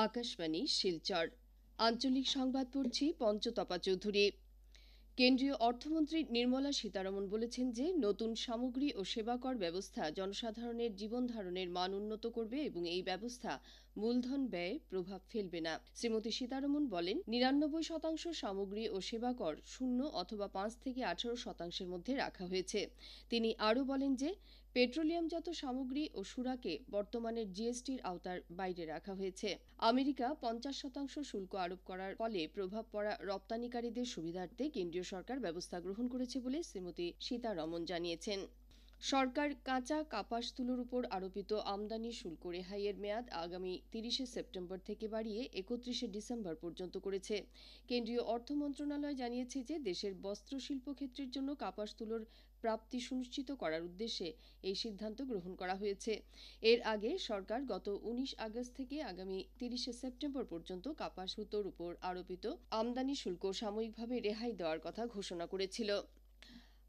আকাশবাণী শিলচর আঞ্চলিক সংবাদ পড়ছি পঞ্চতপা চৌধুরী। কেন্দ্রীয় অর্থমন্ত্রী নির্মলা সীতারমণ বলেছেন যে নতুন সামগ্রী ও সেবা কর ব্যবস্থা জনসাধারণের জীবন ধারণের মান উন্নত করবে এবং এই ব্যবস্থা মূলধন ব্যয়ে প্রভাব ফেলবে না। শ্রীমতী সীতারমণ বলেন, ৯৯% সামগ্রী ও সেবা কর ০ অথবা ৫ থেকে ১৮% মধ্যে রাখা হয়েছে। তিনি আরও বলেন যে পেট্রোলিয়ামজাত সামগ্রী ও সুরাকে বর্তমানের জিএসটির আওতার বাইরে রাখা হয়েছে। আমেরিকা ৫০% শুল্ক আরোপ করার ফলে প্রভাব পড়া রপ্তানিকারীদের সুবিধার্থে কেন্দ্রীয় সরকার ব্যবস্থা গ্রহণ করেছে বলে শ্রীমতী সীতারমণ জানিয়েছেন। সরকার কাঁচা কাপাস তুলোর উপর আরোপিত আমদানি শুল্ক রেহাইয়ের মেয়াদ আগামী ৩০ সেপ্টেম্বর থেকে বাড়িয়ে ৩১ ডিসেম্বর পর্যন্ত করেছে। কেন্দ্রীয় অর্থ মন্ত্রণালয় জানিয়েছে যে দেশের বস্ত্রশিল্প ক্ষেত্রের জন্য কাপাস তুলোর প্রাপ্তি সুনিশ্চিত করার উদ্দেশ্যে এই সিদ্ধান্ত গ্রহণ করা হয়েছে। এর আগে সরকার গত ১৯ আগস্ট থেকে আগামী ৩০ সেপ্টেম্বর পর্যন্ত কাপাস সুতোর উপর আরোপিত আমদানি শুল্ক সাময়িকভাবে রেহাই দেওয়ার কথা ঘোষণা করেছিল।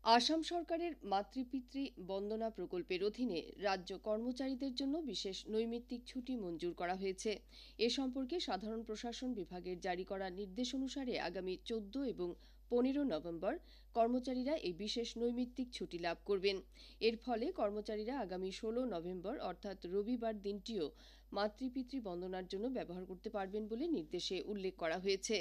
আসাম সরকারের মাতৃপিতৃ বন্দনা প্রকল্পের অধীনে রাজ্য কর্মচারীদের জন্য বিশেষ নৈমিত্তিক ছুটি মঞ্জুর করা হয়েছে। এ সম্পর্কে সাধারণ প্রশাসন বিভাগের জারি করা নির্দেশ অনুসারে আগামী ১৪ এবং ১৫ নভেম্বর কর্মচারীরা এই বিশেষ নৈমিত্তিক ছুটি লাভ করবেন। এর ফলে কর্মচারীরা আগামী ১৬ নভেম্বর অর্থাৎ রবিবার দিনটিও মাতৃপিতৃ বন্দনার জন্য ব্যবহার করতে পারবেন বলে নির্দেশে উল্লেখ করা হয়েছে।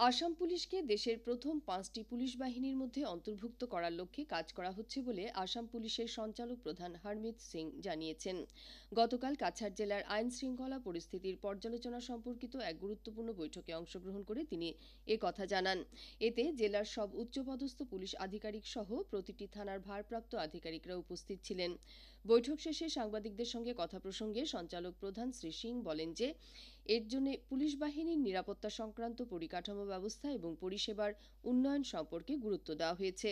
আসাম পুলিশকে দেশের প্রথম ৫টি পুলিশ বাহিনীর মধ্যে অন্তর্ভুক্ত করার লক্ষ্যে কাজ করা হচ্ছে বলে আসাম পুলিশের সঞ্চালক প্রধান হরমিত সিং জানিয়েছেন। গতকাল কাছাড় জেলার আইন শৃঙ্খলা পরিস্থিতির পর্যালোচনা সম্পর্কিত এক গুরুত্বপূর্ণ বৈঠকে অংশগ্রহণ করে তিনি কথা জানান। এতে জেলার সব উচ্চপদস্থ পুলিশ আধিকারিক সহ প্রতিটি থানার ভারপ্রাপ্ত আধিকারিকরা উপস্থিত ছিলেন। বৈঠক শেষে সাংবাদিকদের সঙ্গে কথা প্রসঙ্গে সঞ্চালক প্রধান শ্রী সিং বলেন যে এর জন্য পুলিশ বাহিনীর নিরাপত্তা সংক্রান্ত পরিকাঠামো ব্যবস্থা এবং পরিষেবার উন্নয়ন সম্পর্কে গুরুত্ব দেওয়া হয়েছে।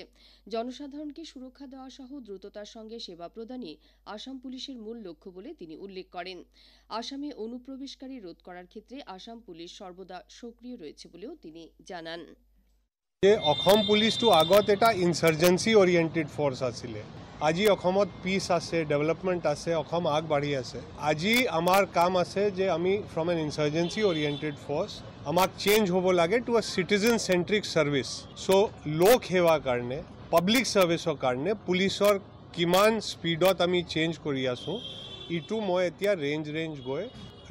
জনসাধারণকে সুরক্ষা দেওয়া সহ দ্রুততার সঙ্গে সেবা প্রদানই আসাম পুলিশের মূল লক্ষ্য বলে তিনি উল্লেখ করেন। আসামে অনুপ্রবেশকারী রোধ করার ক্ষেত্রে আসাম পুলিশ সর্বদা সক্রিয় রয়েছে বলেও তিনি জানান। অসম পুলিশটো আগত এটা ইনসার্জেন্সি ওরিয়েন্টেড ফোর্স আছিলে। আজি অসমত পিস আছে, ডেভেলপমেন্ট আছে, অসম আগবাঢ়ি আছে। আজি আমাৰ কাম আছে যে আমি from N insurgency oriented force আমাক চেঞ্জ হ'ব লাগে to a citizen centric service. চ' লোক সেৱাৰ কাৰণে, পাব্লিক সাৰ্ভিচৰ কাৰণে পুলিচৰ কিমান স্পীডত আমি চেঞ্জ কৰি আছোঁ ইটো মই এতিয়া ৰেঞ্জ গৈ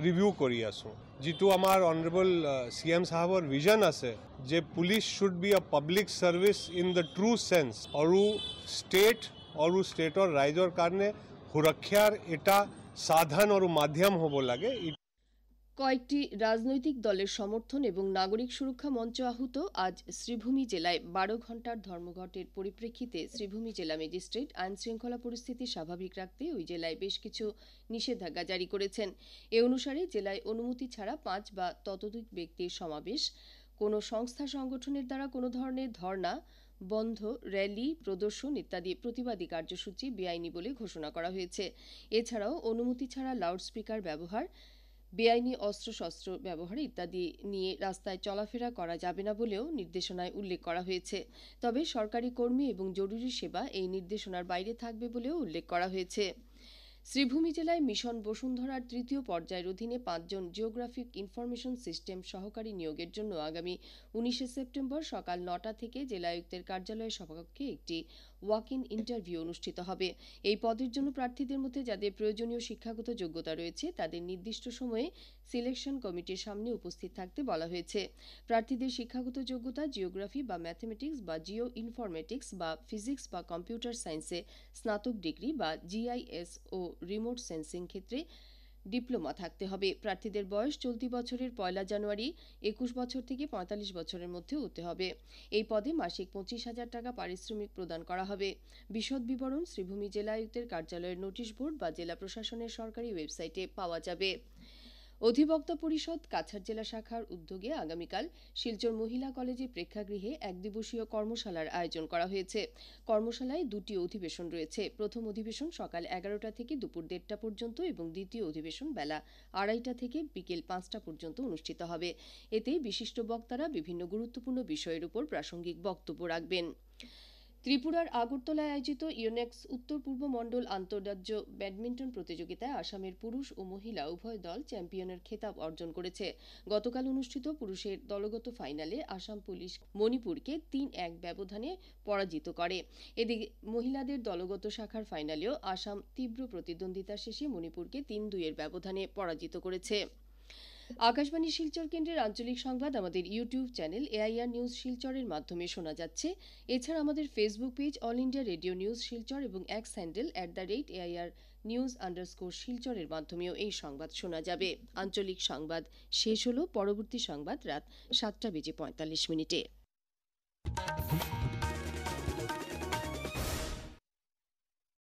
ৰিভিউ কৰি আছোঁ। যিটো আমাৰ অনাৰেবল CM সাহেবৰ ভিজন আছে যে police should be a public service in the true sense আৰু ষ্টেটৰ ৰাইজৰ কাৰণে সুৰক্ষাৰ এটা সাধন আৰু মাধ্যম হ'ব লাগে। কয়েকটি রাজনৈতিক দলের সমর্থন এবং নাগরিক সুরক্ষা মঞ্চ আহুত আজ শ্রীভূমি জেলায় ১২ ঘণ্টার ধর্মঘটের পরিপ্রেক্ষিতে শ্রীভূমি জেলা ম্যাজিস্ট্রেট আইন শৃঙ্খলা পরিস্থিতি স্বাভাবিক রাখতে ওই জেলায় বেশ কিছু নিষেধাজ্ঞা জারি করেছেন। এ অনুসারে জেলায় অনুমতি ছাড়া ৫ বা ততোধিক ব্যক্তির সমাবেশ, কোনো সংস্থা সংগঠনের দ্বারা কোনো ধরনের ধর্ণা, বন্ধ, র্যালি, প্রদর্শন ইত্যাদি প্রতিবাদী কার্যসূচি বেআইনি বলে ঘোষণা করা হয়েছে। এছাড়াও অনুমতি ছাড়া লাউডস্পিকার ব্যবহার, বেআইনি অস্ত্রশস্ত্র ব্যবহার ইত্যাদি নিয়ে রাস্তায় চলাফেরা করা যাবে না বলেও নির্দেশনায় উল্লেখ করা হয়েছে। তবে সরকারি কর্মী এবং জরুরি সেবা এই নির্দেশনার বাইরে থাকবে বলেও উল্লেখ করা হয়েছে। শ্রীভূমি জেলায় মিশন বসুন্ধরার ৩য় পর্যায়ের অধীনে ৫ জন জিওগ্রাফিক ইনফরমেশন সিস্টেম সহকারী নিয়োগের জন্য আগামী ১৯ সেপ্টেম্বর সকাল ৯টা থেকে জেলা আয়ুক্তের কার্যালয়ের সভাকক্ষে একটি ওয়াক ইন ইন্টারভিউ অনুষ্ঠিত হবে। এই পদের জন্য প্রার্থীদের মধ্যে যাদের প্রয়োজনীয় শিক্ষাগত যোগ্যতা রয়েছে তাদের নির্দিষ্ট সময়ে সিলেকশন কমিটির সামনে উপস্থিত থাকতে বলা হয়েছে। প্রার্থীদের শিক্ষাগত যোগ্যতা জিওগ্রাফি বা ম্যাথমেটিক্স বা জিও ইনফরমেটিক্স বা ফিজিক্স বা কম্পিউটার সায়েন্সে স্নাতক ডিগ্রি বা GIS ও রিমোট সেন্সিং ক্ষেত্রে ডিপ্লোমা থাকতে হবে। প্রার্থীদের বয়স চলতি বছরের ১ জানুয়ারি ২১ বছর থেকে ৪৫ বছরের মধ্যে হতে হবে। এই পদে মাসিক ২৫,০০০ টাকা পারিশ্রমিক প্রদান করা হবে। বিশদ বিবরণ শ্রীভূমি জেলা আয়ুক্তের কার্যালয়ের নোটিশ বোর্ড বা জেলা প্রশাসনের সরকারি ওয়েবসাইটে পাওয়া যাবে। অধিবক্তা পরিষদ কাছাড় জেলা শাখার উদ্যোগে আগামীকাল শিলচর মহিলা কলেজে প্রেক্ষাগৃহে এক দিবসীয় কর্মশালার আয়োজন করা হয়েছে। কর্মশালায় ২টি অধিবেশন রয়েছে। প্রথম অধিবেশন সকাল ১১টা থেকে দুপুর ১:৩০ পর্যন্ত এবং দ্বিতীয় অধিবেশন বেলা ২:৩০ থেকে বিকেল ৫টা পর্যন্ত অনুষ্ঠিত হবে। এতে বিশিষ্ট বক্তারা বিভিন্ন গুরুত্বপূর্ণ বিষয়ের উপর প্রাসঙ্গিক বক্তব্য রাখবেন। ত্রিপুরার আগরতলায় আয়োজিত ইউনেক্স উত্তর পূর্ব মণ্ডল আন্তঃরাজ্য ব্যাডমিন্টন প্রতিযোগিতায় আসামের পুরুষ ও মহিলা উভয় দল চ্যাম্পিয়নের খেতাব অর্জন করেছে। গতকাল অনুষ্ঠিত পুরুষের দলগত ফাইনালে আসাম পুলিশ মণিপুরকে ৩-১ ব্যবধানে পরাজিত করে। এদিকে মহিলাদের দলগত শাখার ফাইনালেও আসাম তীব্র প্রতিদ্বন্দ্বিতা শেষে মণিপুরকে ৩-২ ব্যবধানে পরাজিত করেছে। আকাশবাণী শিলচর কেন্দ্রের আঞ্চলিক সংবাদ আমাদের ইউটিউব চ্যানেল এআইআর নিউজ শিলচরের মাধ্যমে শোনা যাচ্ছে। এছাড়া আমাদের Facebook page all India radio news Silchar এবং এক্স হ্যান্ডেল @AIR নিউজ_শিলচরের মাধ্যমেও এই সংবাদ শোনা যাবে। আঞ্চলিক সংবাদ শেষ হলো। পরবর্তী সংবাদ রাত ৭টা বেজে ৪৫ মিনিটে।